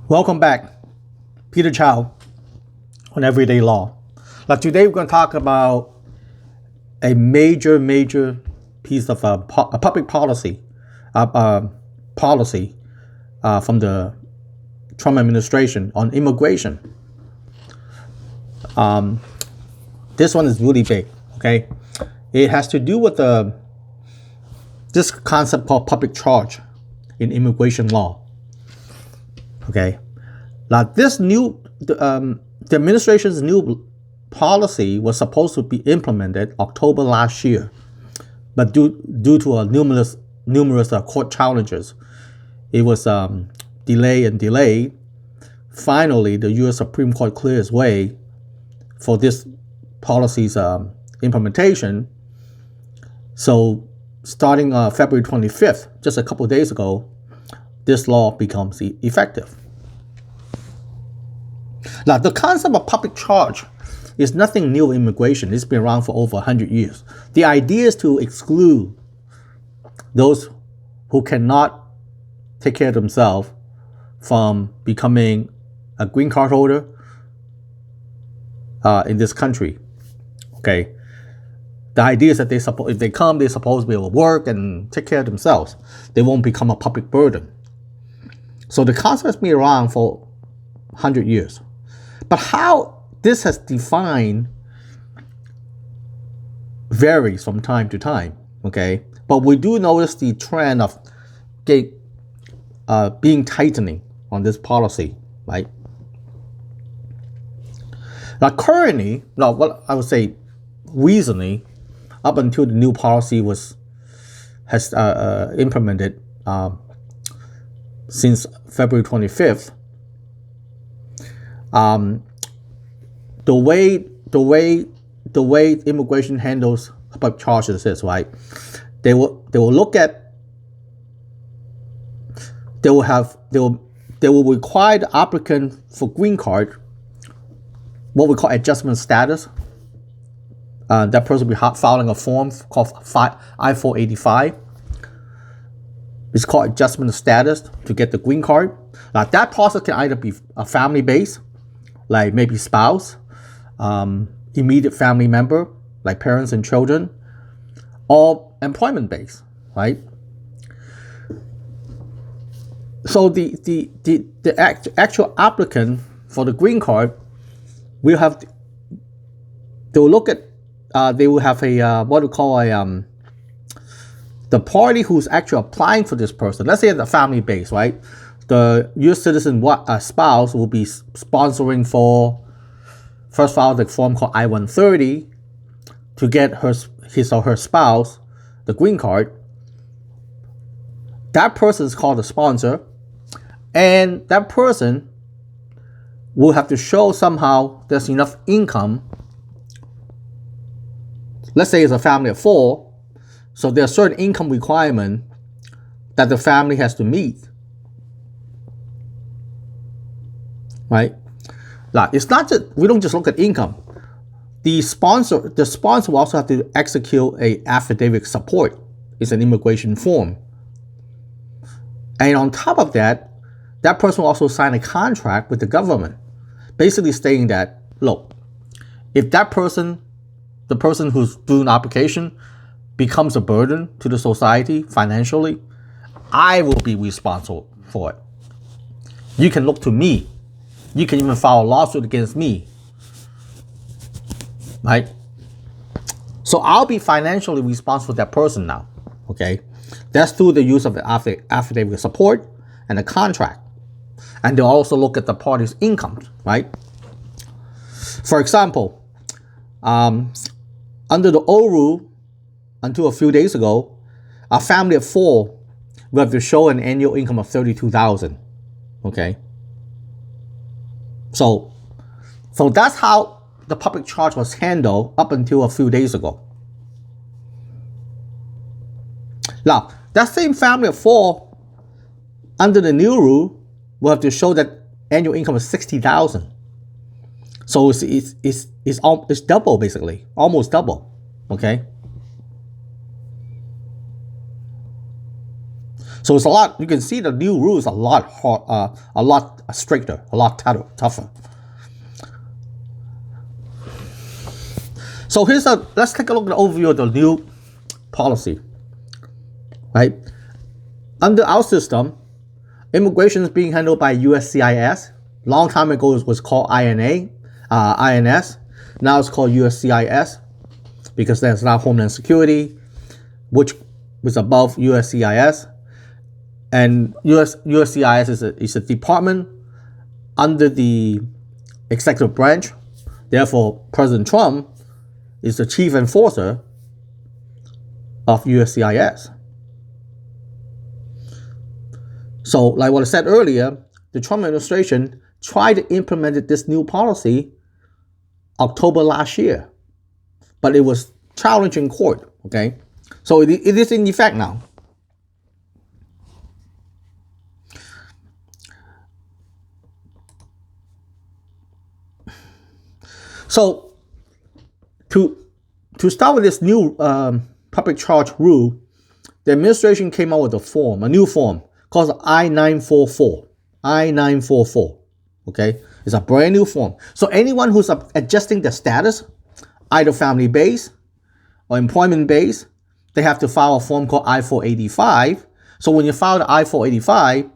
Welcome back, Peter Chow on Everyday Law. Now today we're going to talk about a major piece of a public policy, from the Trump administration on immigration. This one is really big. Okay, it has to do with this concept called public charge in immigration law. Okay, now the administration's new policy was supposed to be implemented October last year, but due to numerous court challenges, it was delayed. Finally, the U.S. Supreme Court cleared its way for this policy's implementation. So, starting February 25th, just a couple of days ago, this law becomes effective. Now, the concept of public charge is nothing new in immigration. It's been around for over 100 years. The idea is to exclude those who cannot take care of themselves from becoming a green card holder in this country. Okay, the idea is that if they come, they're supposed to be able to work and take care of themselves. They won't become a public burden. So the concept has been around for 100 years. But how this has defined varies from time to time. Okay, but we do notice the trend of being tightening on this policy, right? Now, currently, what I would say recently, up until the new policy has implemented since February 25th, the way immigration handles public charges is, right, they will require the applicant for green card what we call adjustment status. That person will be filing a form called I-485. It's called adjustment status to get the green card. Now, that process can either be a family-based, like maybe spouse, immediate family member, like parents and children, or employment-based, right? So the actual applicant for the green card they will have what we call the party who's actually applying for this person. Let's say it's a family base, right? The U.S. citizen spouse will be sponsoring for first file the form called I-130 to get his or her spouse the green card. That person is called the sponsor, and that person will have to show somehow there's enough income. Let's say it's a family of 4, so there's a certain income requirement that the family has to meet. Right? Now, it's not just, we don't just look at income. The sponsor will also have to execute a affidavit support. It's an immigration form. And on top of that, that person will also sign a contract with the government, basically stating that, look, if that person, the person who's doing the application, becomes a burden to the society financially, I will be responsible for it. You can look to me. You can even file a lawsuit against me, right? So I'll be financially responsible for that person now, okay? That's through the use of the affidavit support and the contract. And they'll also look at the party's income, right? For example, under the old rule, until a few days ago, a family of 4 will have to show an annual income of $32,000. Okay. So that's how the public charge was handled up until a few days ago. Now, that same family of 4, under the new rule, will have to show that annual income is $60,000. So it's double, basically, almost double. Okay. So it's a lot. You can see the new rules are a lot stricter, a lot tougher. So let's take a look at the overview of the new policy. Right, under our system, immigration is being handled by U.S.C.I.S. Long time ago, it was called INS. Now it's called U.S.C.I.S. because there's now Homeland Security, which was above U.S.C.I.S. And U.S.C.I.S. is a department under the executive branch. Therefore, President Trump is the chief enforcer of U.S.C.I.S. So, like what I said earlier, the Trump administration tried to implement this new policy October last year, but it was challenged in court. Okay, so it is in effect now. So, to start with this new public charge rule, the administration came out with a new form called I-944. I-944. Okay, it's a brand new form. So anyone who's adjusting their status, either family based or employment based, they have to file a form called I-485. So when you file the I-485,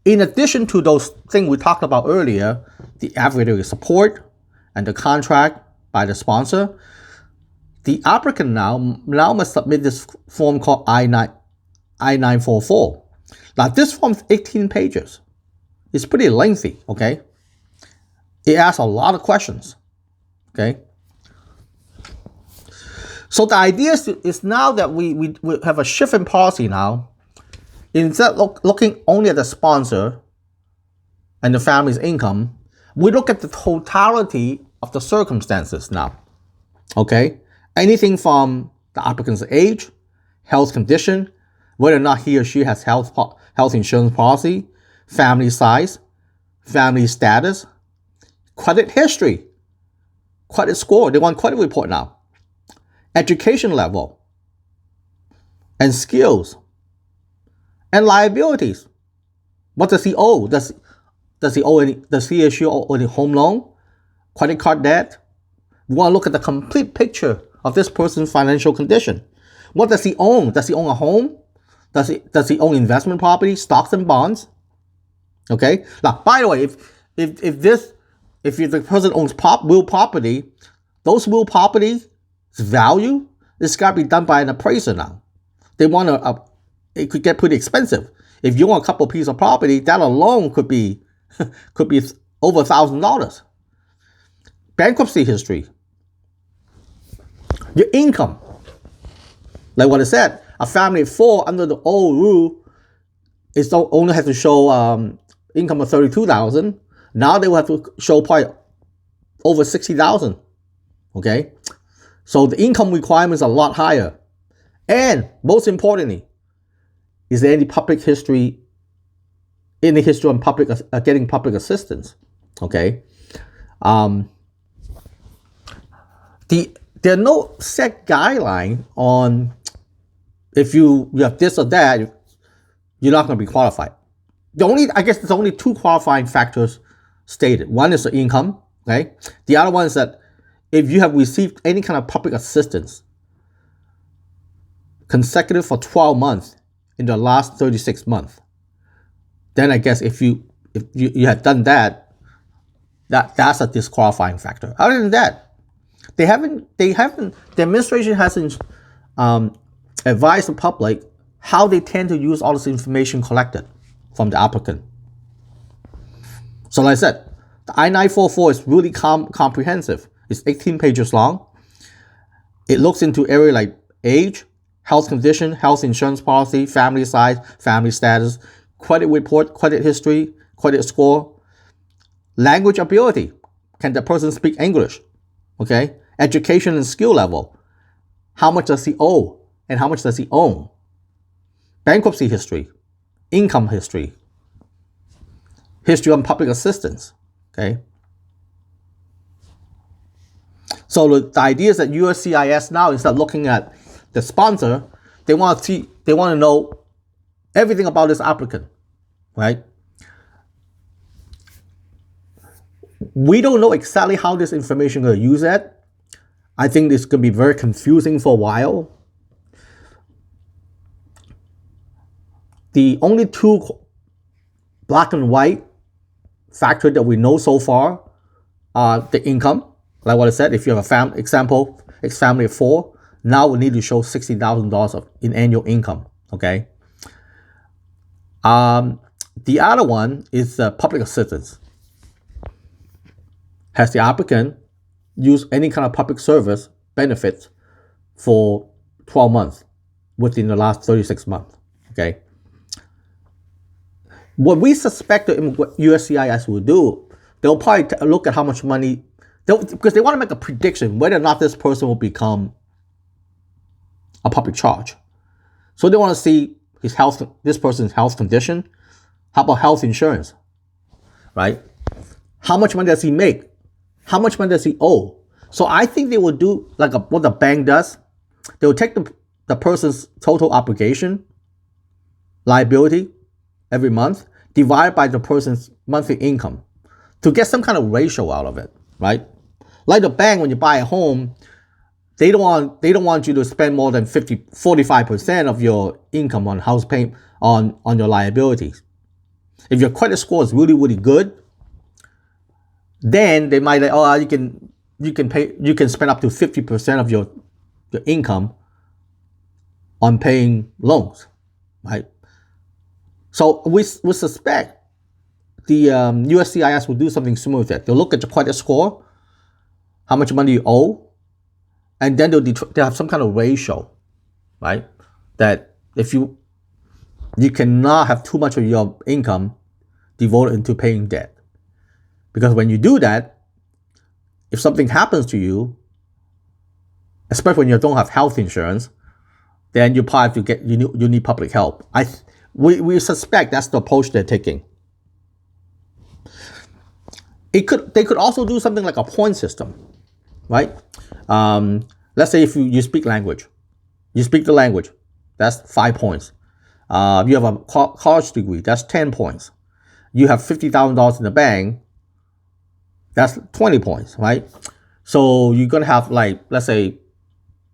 in addition to those things we talked about earlier, the affidavit support and the contract by the sponsor, the applicant now must submit this form called I-944. Now this form is 18 pages. It's pretty lengthy, okay? It asks a lot of questions, okay? So the idea is now that we have a shift in policy now. Instead of looking only at the sponsor and the family's income, we look at the totality of the circumstances now, okay? Anything from the applicant's age, health condition, whether or not he or she has health insurance policy, family size, family status, credit history, credit score. They want credit report now. Education level, and skills, and liabilities. What does he owe? Does he or she owe any home loan, credit card debt? We want to look at the complete picture of this person's financial condition. What does he own? Does he own a home? Does he own investment property, stocks and bonds? Okay. Now, by the way, if the person owns real property, those real properties value, it's got to be done by an appraiser now. They want it could get pretty expensive. If you own a couple pieces of property, that alone could be over $1,000. Bankruptcy history, your income. Like what I said, a family of 4 under the old rule only have to show income of $32,000. Now they will have to show probably over $60,000. Okay, so the income requirements are a lot higher. And most importantly, is there any public history in the history of getting public assistance? Okay, there are no set guideline on if you have this or that, you're not going to be qualified. There's only 2 qualifying factors stated. One is the income, okay? The other one is that if you have received any kind of public assistance consecutive for 12 months in the last 36 months, then I guess if you have done that's a disqualifying factor. Other than that, the administration hasn't advised the public how they tend to use all this information collected from the applicant. So like I said, the I-944 is really comprehensive. It's 18 pages long. It looks into area like age, health condition, health insurance policy, family size, family status, credit report, credit history, credit score, language ability. Can the person speak English? Okay. Education and skill level. How much does he owe and how much does he own? Bankruptcy history, income history, history on public assistance. Okay. So the idea is that U.S.C.I.S. now, instead of looking at the sponsor, they want to know everything about this applicant, right? We don't know exactly how this information is going to use it. I think this could be very confusing for a while. The only two black and white factors that we know so far are the income. Like what I said, if you have a family of 4, now we need to show $60,000 in annual income, okay? The other one is public assistance. Has the applicant used any kind of public service benefits for 12 months within the last 36 months, okay? What we suspect the U.S.C.I.S will do, they'll probably look at how much money, because they want to make a prediction whether or not this person will become a public charge. So they want to see this person's health condition. How about health insurance, right? How much money does he make? How much money does he owe? So I think they will do like what the bank does. They will take the person's total obligation, liability every month, divided by the person's monthly income to get some kind of ratio out of it, right? Like the bank, when you buy a home, they don't want you to spend more than 45% of your income on house payment on your liabilities. If your credit score is really, really good, then they might like, oh, you can spend up to 50% of your income on paying loans, right? So we suspect the U.S.C.I.S will do something similar with that. They'll look at your credit score, how much money you owe, and then they'll have some kind of ratio, right? That if you cannot have too much of your income devoted into paying debt. Because when you do that, if something happens to you, especially when you don't have health insurance, then you probably have to you need public help. We suspect that's the approach they're taking. They could also do something like a point system, right? Let's say if you speak language, you speak the language, that's 5 points. You have a college degree, that's 10 points. You have $50,000 in the bank, that's 20 points, right? So you're gonna have, like, let's say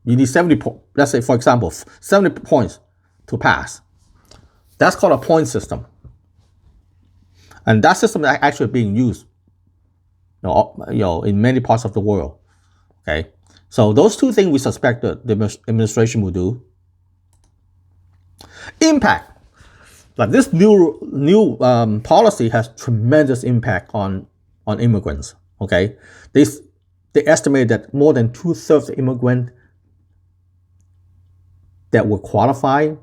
you need 70 points. Let's say, for example, 70 points to pass. That's called a point system, and that system is actually being used, in many parts of the world. Okay, so those two things we suspect the administration will do. Impact, like this new policy has tremendous impact on immigrants. Okay, they estimate that more than 2/3 of immigrants that were qualified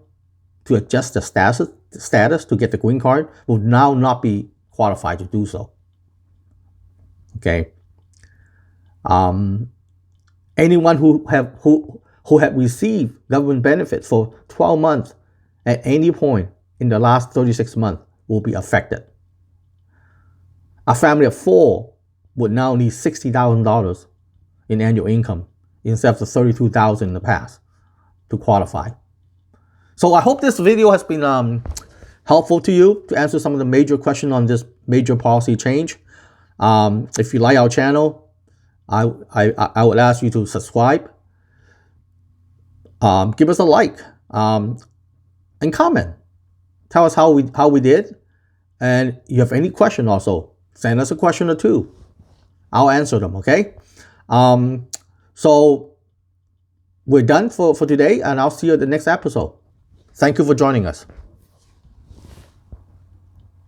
to adjust the status to get the green card will now not be qualified to do so. Okay. Anyone who have received government benefits for 12 months at any point in the last 36 months will be affected. A family of 4 would now need $60,000 in annual income instead of the $32,000 in the past to qualify. So I hope this video has been helpful to you to answer some of the major questions on this major policy change. If you like our channel, I would ask you to subscribe, give us a like, and comment. Tell us how we did, and if you have any question also, send us a question or two. I'll answer them. Okay. So we're done for today, and I'll see you at the next episode. Thank you for joining us.